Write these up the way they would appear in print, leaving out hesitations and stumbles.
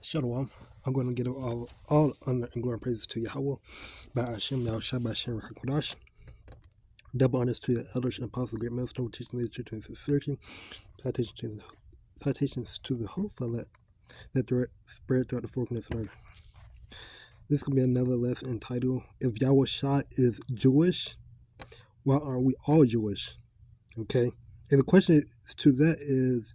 Shalom. I'm going to give all honor and glory and praises to Yahweh, by Hashem, yaHAWAHSHI, by Hashem, HaKadosh. Double honors to the elders and apostles, great millstone, teaching leaders, truth, and sincerity. Citations to the hope for that the spread throughout the four corners of the earth. This could be another lesson entitled, If yaHAWAHSHI is Jewish, why aren't we all Jewish? Okay? And the question to that is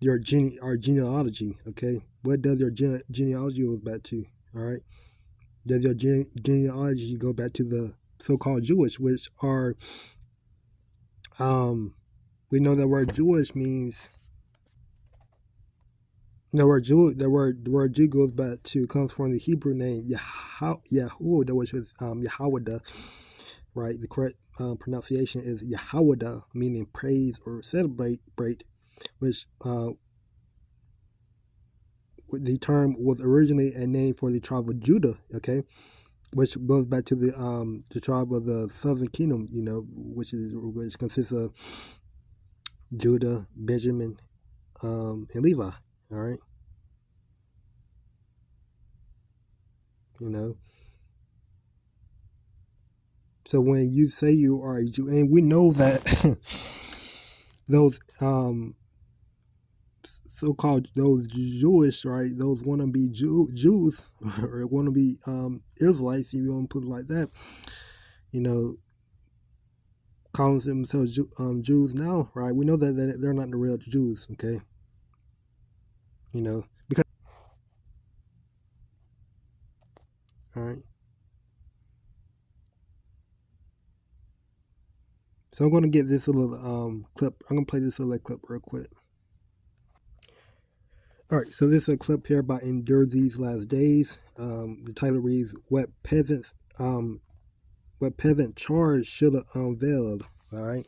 our genealogy, okay? What does your genealogy goes back to, all right? Does your genealogy go back to the so-called Jewish, which are, we know that word Jewish means, the word Jew goes back to, comes from the Hebrew name Yahuwah, which is Yahawah, right? The correct pronunciation is Yahawah, meaning praise or celebrate, which the term was originally a name for the tribe of Judah, okay, which goes back to the tribe of the southern kingdom, which consists of Judah, Benjamin, and Levi. All right, So when you say you are a Jew, and we know that those so-called those Jewish, right? Those want to be Jews or want to be Israelites, if you want to put it like that. Calling themselves Jews now, right? We know that they're not the real Jews, okay? Because all right. So I'm going to get this little clip. I'm going to play this little clip real quick. All right, so this is a clip here about Endure These Last Days. The title reads, What peasant charge should have unveiled. All right.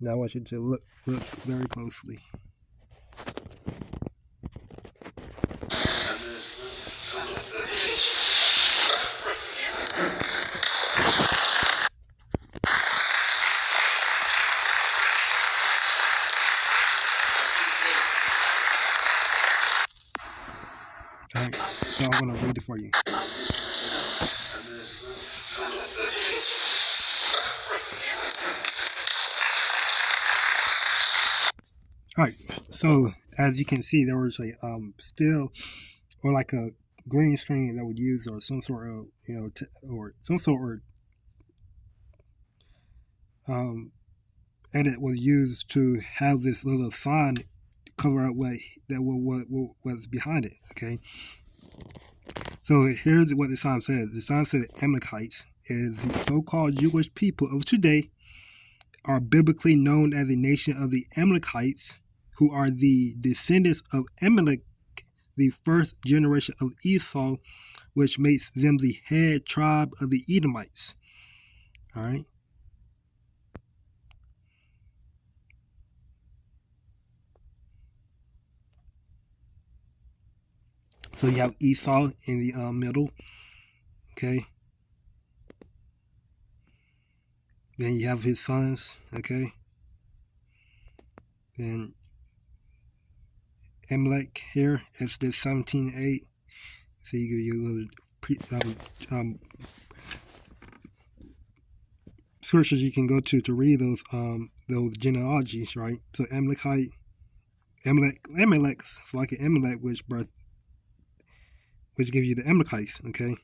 Now I want you to look very closely. All right, so I'm going to read it for you. All right, so as you can see, there was a still or like a green screen that would use or some sort of edit was used to have this little sign cover up what was behind it. Okay, so here's what the sign says. The sign says Amalekites is the so-called Jewish people of today are biblically known as the nation of the Amalekites, who are the descendants of Amalek, the first generation of Esau, which makes them the head tribe of the Edomites. All right. So you have Esau in the middle. Okay. Then you have his sons. Okay. Then Amalek here, Exodus 17:8. So you get your little scriptures you can go to read those genealogies, right? So Amalek's like an Amalek, which gives you the Amalekites, okay?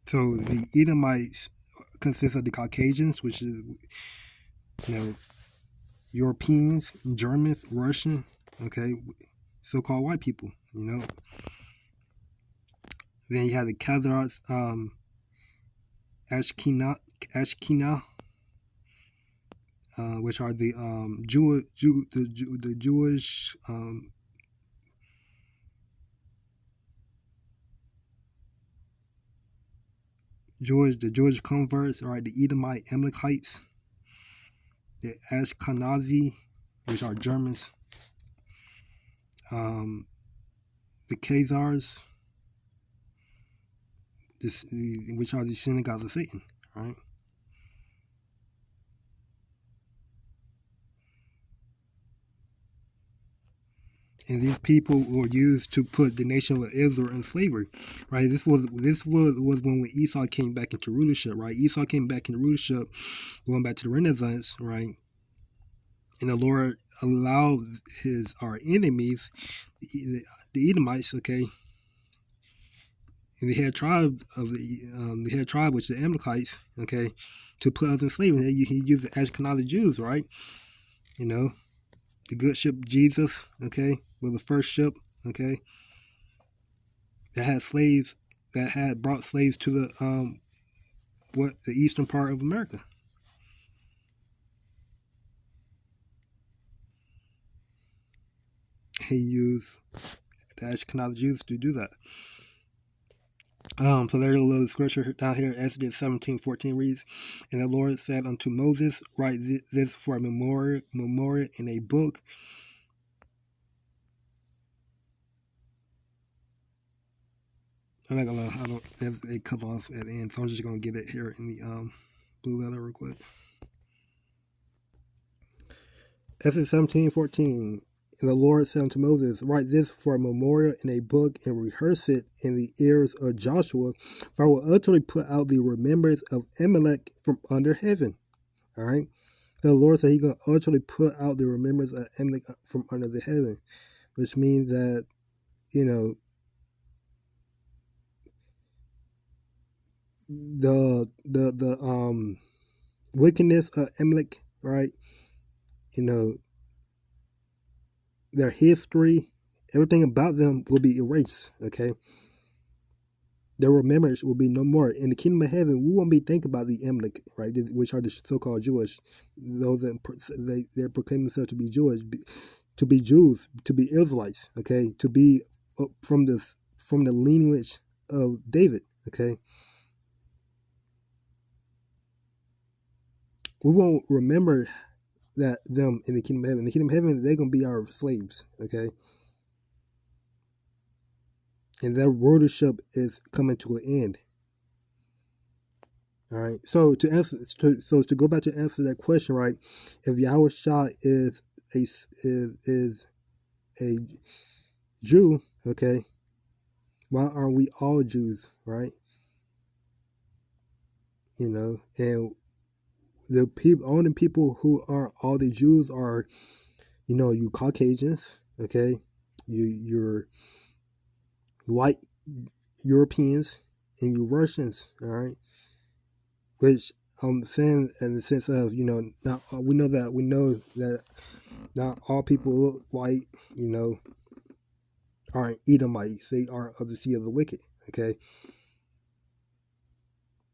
So the Edomites consist of the Caucasians, which is Europeans, Germans, Russian, okay, so-called white people, Then you have the Khazars, Ashkenaz, which are the Jewish the Jewish converts, right? The Edomite Amalekites, the Ashkenazi, which are Germans, the Khazars, which are the synagogues of Satan, right? And these people were used to put the nation of Israel in slavery, right? This was when Esau came back into rulership, right? Esau came back into rulership, going back to the Renaissance, right? And the Lord allowed our enemies, the Edomites, okay, and the head tribe, which is the Amalekites, okay, to put us in slavery. He used the Ashkenazi Jews, right? You know, the good ship Jesus, okay, was the first ship, okay, that had slaves, that had brought slaves to the eastern part of America. He used the Ashkenazi Jews to do that. So there's a little scripture down here. Exodus 17:14 reads, "And the Lord said unto Moses, Write this for a memorial in a book." I don't have a cut off at the end, so I'm just gonna get it here in the blue letter real quick. Exodus 17:14. And the Lord said unto Moses, Write this for a memorial in a book, and rehearse it in the ears of Joshua, for I will utterly put out the remembrance of Amalek from under heaven. All right. The Lord said He's going to utterly put out the remembrance of Amalek from under the heaven, which means that, you know, the wickedness of Amalek, right? You know, their history, everything about them will be erased. Okay. Their remembrance will be no more. In the kingdom of heaven, we won't be thinking about the Amalek, right, which are the so-called Jewish, those that they proclaim themselves to be Jewish, to be Jews, to be Israelites, okay, to be from the lineage of David, okay. We won't remember them in the kingdom of heaven. In the kingdom of heaven, they're gonna be our slaves, okay. And their rulership is coming to an end. All right. So to go back to answer that question, right? If yaHAWAHSHI is a Jew, okay, why aren't we all Jews, right? You know, and the only people who aren't all the Jews are, you know, you Caucasians, okay, you're white Europeans, and you Russians, all right, which I'm saying in the sense of, you know, we know that not all people look white, you know, aren't Edomites. They aren't of the seed of the wicked, okay?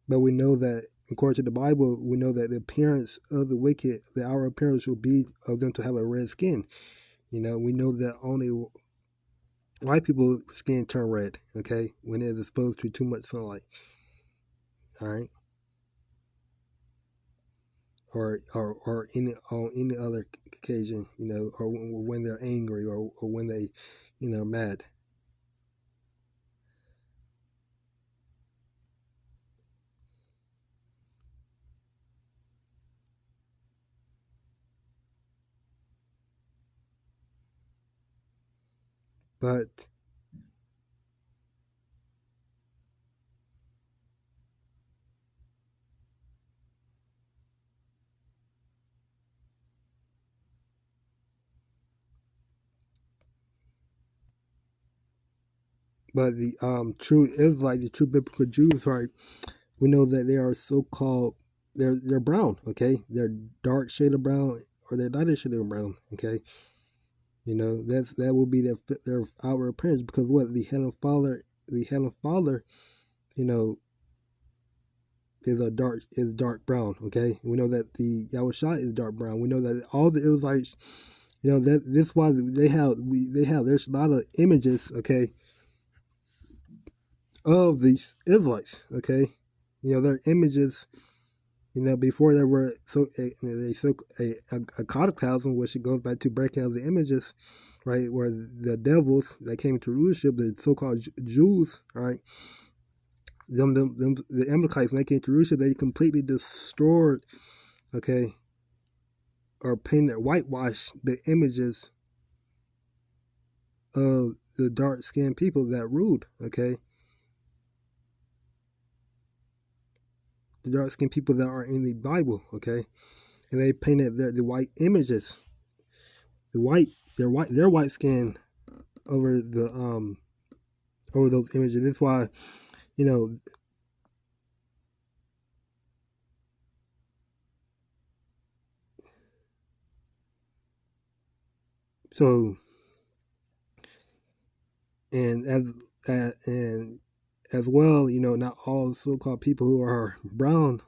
But we know that, according to the Bible, we know that the appearance of the wicked, the outer appearance will be of them to have a red skin. You know, we know that only white people's skin turn red, okay, when it's exposed to too much sunlight, all right? Or on any other occasion, you know, or when they're angry, or when they, you know, mad. But the true Israelites, the true biblical Jews, right? We know that they are so-called, they're brown, okay? They're dark shade of brown, or they're lighter shade of brown, okay? You know, that will be their outward appearance, because what the Heavenly Father, you know, is dark brown, okay? We know that the yaHAWAHSHI is dark brown. We know that all the Israelites, you know, that's why there's a lot of images, okay, of these Israelites, okay? You know, their images, you know, before there were a cataclysm, which goes back to breaking of the images, right, where the devils that came into rulership, the so-called Jews, right, the Amalekites, when they came to rulership, they completely destroyed, okay, or painted, whitewashed the images of the dark-skinned people that ruled, okay? The dark-skinned people that are in the Bible, okay? And they painted the white images, their white skin over over those images. That's why, you know, so and and as well, not all so-called people who are brown,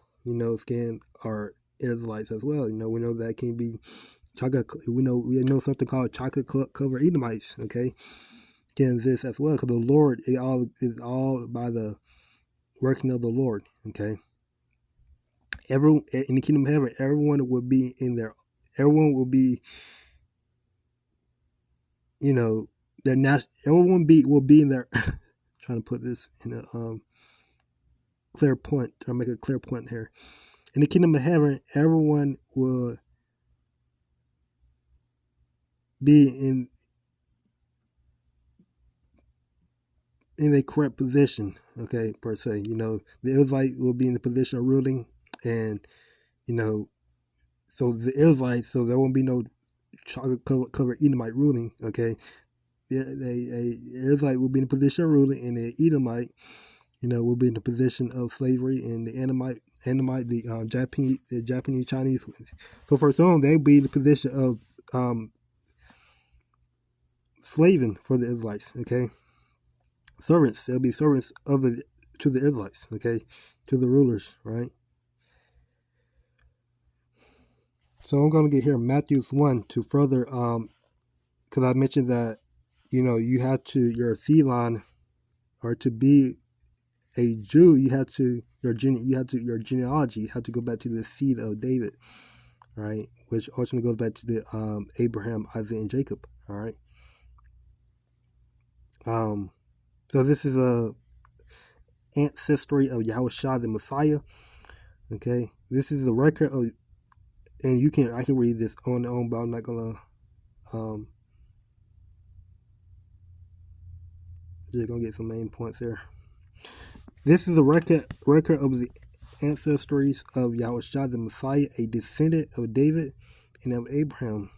skin are Israelites as well. We know that can be chocolate. We know something called chocolate covered Edomites. Okay, can exist as well because the Lord is all by the working of the Lord. Okay, everyone in the kingdom of heaven, everyone will be in there. Everyone will be, their everyone will be in there. Trying to put this in a clear point, or make a clear point here. In the kingdom of heaven, everyone will be in a correct position, okay, per se. The Israelite will be in the position of ruling, and so the Israelites, so there won't be no chocolate covered Edomite ruling, okay. The Israelite will be in the position of ruling, and the Edomite, will be in the position of slavery, and the Edomite, the Japanese, Chinese. So for some, they'll be in the position of slaving for the Israelites, okay. Servants, they'll be servants to the Israelites, okay, to the rulers, right. So I'm going to get here Matthew 1 to further, because I mentioned that, you had to, your seed line, or to be a Jew, your genealogy, you had to go back to the seed of David, right, which ultimately goes back to the Abraham, Isaac, and Jacob, all right. So this is a ancestry of yaHAWAHSHI the Messiah, okay. This is a record of, and I can read this on their own, but I'm not gonna just gonna get some main points here. This is a record of the ancestries of yaHAWAHSHI the Messiah, a descendant of David and of Abraham.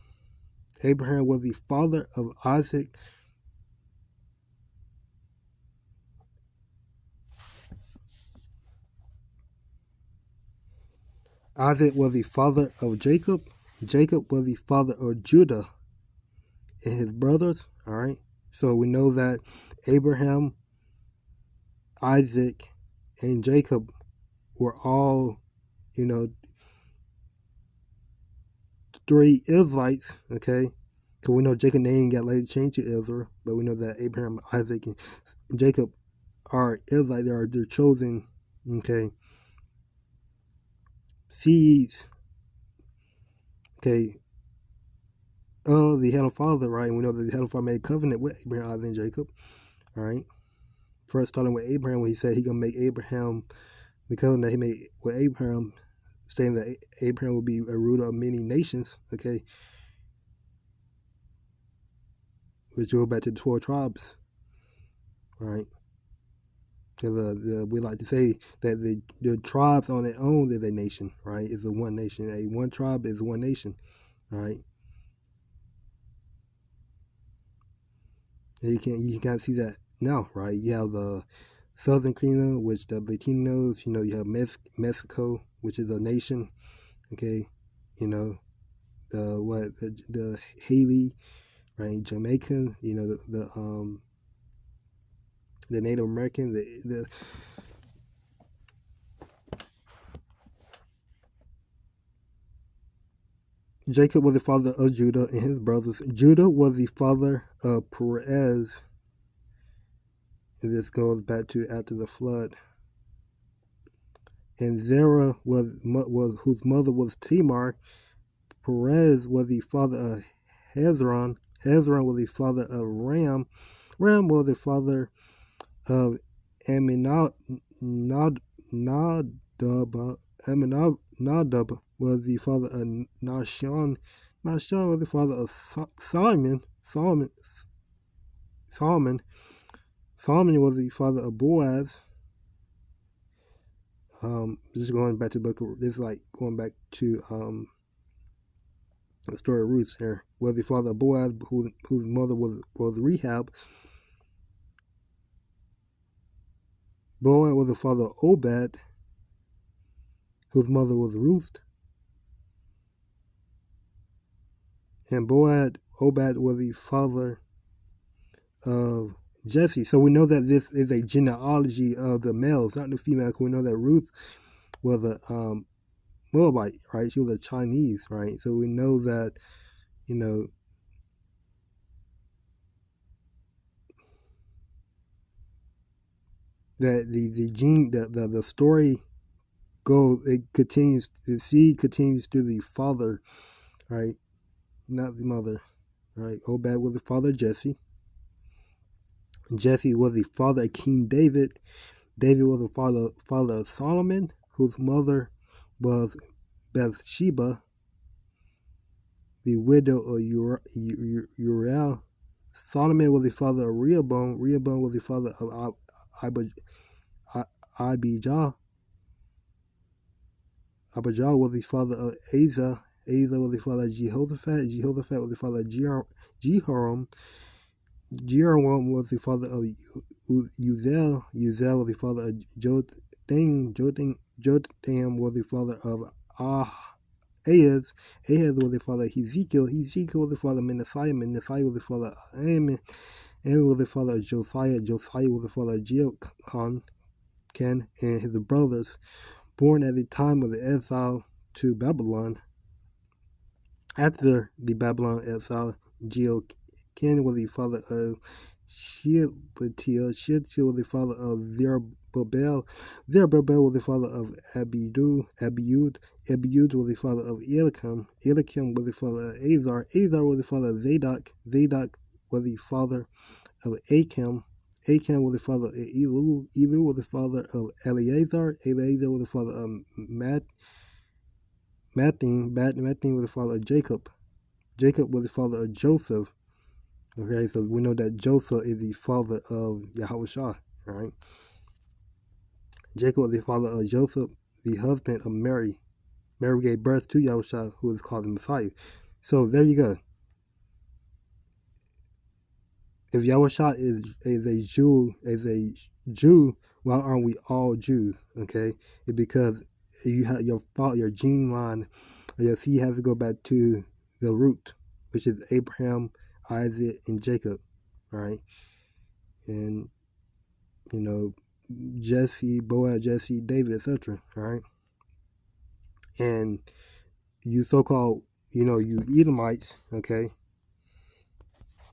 Abraham was the father of Isaac. Isaac was the father of Jacob. Jacob was the father of Judah and his brothers. All right. So we know that Abraham, Isaac, and Jacob were all, three Israelites. Okay. So we know Jacob's name got later changed to Israel, but we know that Abraham, Isaac, and Jacob are Israelites. They're chosen. Okay. Seeds. Okay. The Heavenly Father, right? And we know that the Heavenly Father made a covenant with Abraham, Isaac, and Jacob. All right. First, starting with Abraham, when he said he gonna make Abraham, the covenant that he made with Abraham, saying that Abraham will be a ruler of many nations. Okay. Which go back to the 12 tribes. All right. Because we like to say that the tribes on their own is a nation, right? It's a one nation. A one tribe is one nation, right? And you can see that now, right? You have the Southern Kingdom, which the Latinos, you have Mexico, which is a nation, okay? The Haiti, right? Jamaican, the Native American, the Jacob was the father of Judah and his brothers. Judah was the father of Perez. And this goes back to after the flood. And Zerah whose mother was Tamar. Perez was the father of Hezron. Hezron was the father of Ram. Ram was the father of Aminadab. Aminadab was the father of Nahshon. Nahshon was the father of Solomon. Solomon. Solomon was the father of Boaz. This is going back to the book. This is like going back to the story of Ruth here. Was the father of Boaz, whose mother was Rehab. Boaz was the father of Obed, whose mother was Ruth. And Obed was the father of Jesse. So we know that this is a genealogy of the males, not the females. We know that Ruth was a Moabite, right? She was a Chinese, right? So we know that, you know, that the story goes, it continues, the seed continues through the father, right? Not the mother, right? Obed was the father of Jesse. Jesse was the father of King David. David was the father of Solomon, whose mother was Bathsheba, the widow of Uriel. Solomon was the father of Rehoboam. Rehoboam was the father of Abijah. Abijah was the father of Asa. Asa was the father of Jehoshaphat. Jehoshaphat was the father of Jehoram. Jehoram was the father of Uziel. Uziel was the father of Jotham. Jotham was the father of Ahaz. Ahaz was the father of Ezekiel. Ezekiel was the father of Manasseh. Manasseh was the father of Ammon. Ammon was the father of Josiah. Josiah was the father of Jehoiakim and his brothers, born at the time of the exile to Babylon. After the Babylon exile, Jehoiakim was the father of Shealtiel. Shealtiel was the father of Zerubbabel. Zerubbabel was the father of Abiud. Abiud was the father of Eliakim. Eliakim was the father of Azar. Azar was the father of Zadok. Zadok was the father of Achim. Achim was the father of Elu. Elu was the father of Eleazar. Eleazar was the father of Matthew was the father of Jacob. Jacob was the father of Joseph. Okay, so we know that Joseph is the father of yaHAWAHSHI, right? Jacob was the father of Joseph, the husband of Mary. Mary gave birth to yaHAWAHSHI, who is called the Messiah. So there you go. If yaHAWAHSHI is a Jew, why aren't we all Jews? Okay, it's because you have your gene line, or your seed has to go back to the root, which is Abraham, Isaac, and Jacob, right? And you know, Jesse, Boaz, Jesse, David, etc. Right? And you so-called, you Edomites, okay?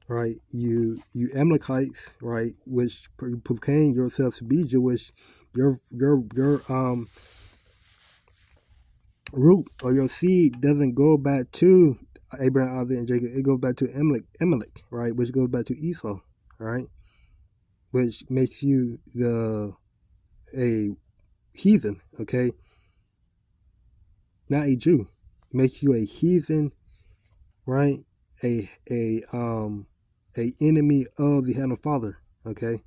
Right, you Amalekites, right, which proclaim yourselves to be Jewish, your root or your seed doesn't go back to Abraham, Isaac, and Jacob. It goes back to Amalek, right, which goes back to Esau, right, which makes you a heathen, okay, not a Jew, makes you a heathen, right, a enemy of the Heavenly Father, okay?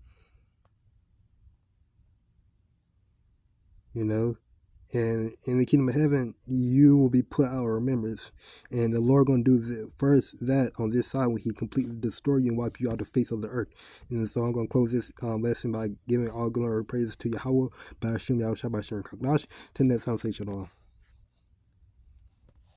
And in the kingdom of heaven, you will be put out of remembrance. And the Lord going to do that on this side when he completely destroy you and wipe you out the face of the earth. And so I'm going to close this lesson by giving all glory and praises to Yahweh, by Hashem, Yahushua, by Shem Kakdash. Till next time, say shalom.